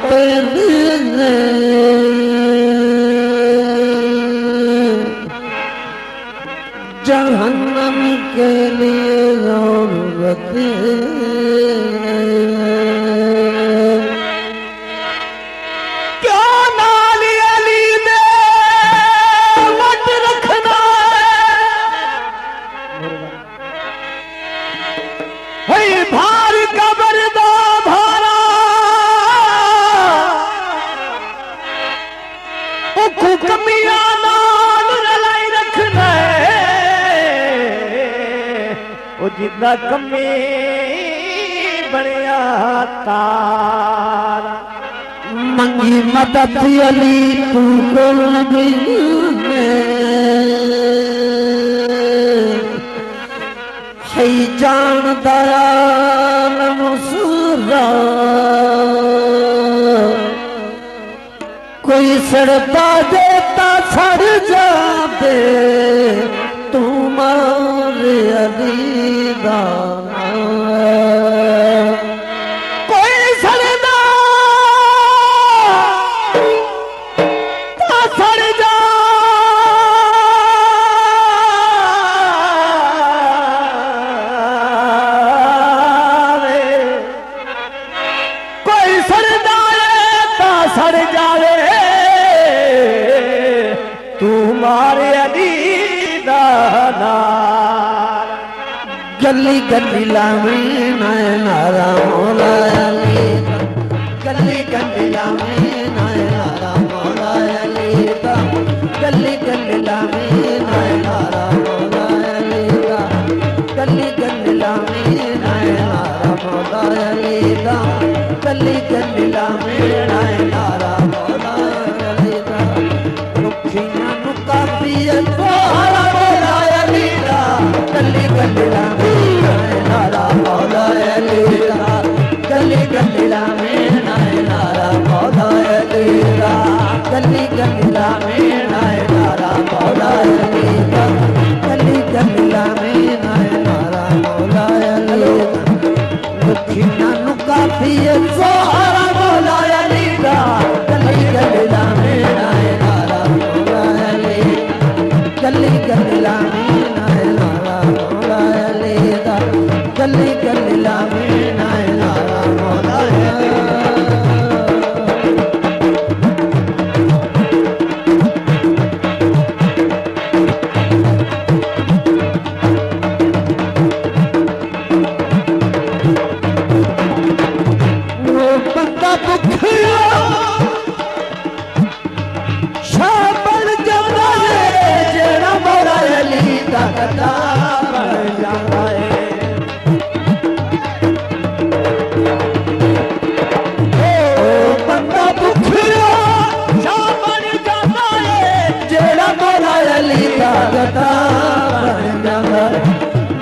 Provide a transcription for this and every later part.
तेरे जहन्नम के लिए ज़रूरत क्यों नाली अली में मत रखना है भार कबर दो भारा कमिया नाल रलाई रखना वो जिदा कमी बनया तारा मंगी मदद अली तू कोल है जान दयाल मुसरा कोई सड़ता देता सड़ जाते तुम्हारे अली दा कोई सड़दा तो सड़ जावे कोई सड़दा तो सड़ जावे तुम्हारे अली दा नार गली गली लावी नारा मौला अली गली गली लावी नारा मौला अली गली गली लावी नारा मौला अली गली गली लावी नारा मौला अली गली गली लावी नारा मौला अली रुखियां नु काफी तोहरा मौला अली गली गली लावी नारा मौला अली गली गली लावी नारा मौला अली गली गली लावी नारा मौला अली गली गली लावी नारा मौला अली रुखियां नु काफी तोहरा मौला अली गली गली लावी नारा मौला अली गली गली लावी नारा मौला अली गली गली लावी नारा मौला अली वो बंदा भुखिया शाबल जाता है जेड़ा मौला अली दा गदा बन जाता है ओ बंदा भुखिया शाबल जाता है जेड़ा मौला अली दा गदा बन जाता है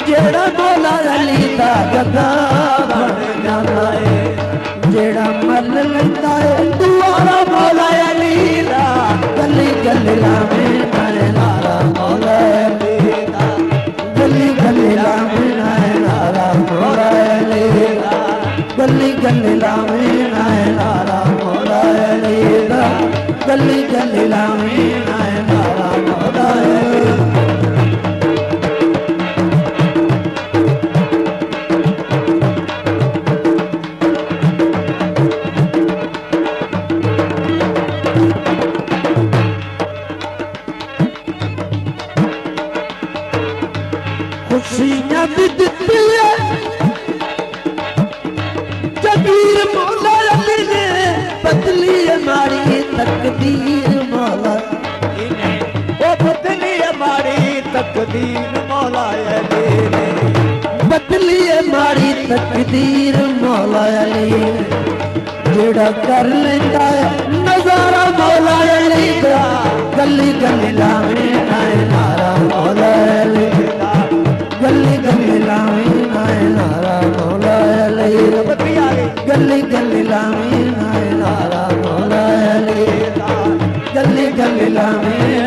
जेड़ा मौला अली दा गदा बन जाता है जेड़ा मल लेंदा है दुआरा मौला अली दा गली गली लावे नारा मौला अली दा गली गली लावे नारा मौला अली दा गली गली लावे नारा मौला अली दा गली गली लावे नारा मौला अली खुशियां भी दिती है जगीर मौला अली ने बदली हमारी तकदीर मौला ओ बदली हमारी तकदीर मौला अली ने बदली हमारी तकदीर मौला अली ने जेड़ा कर लेंदा है नजारा मौला अली दा गली गली लावे नारा मौला अली गली गली लावी नारा मौला अली गली गली लावी नारा मौला अली गली गली लावी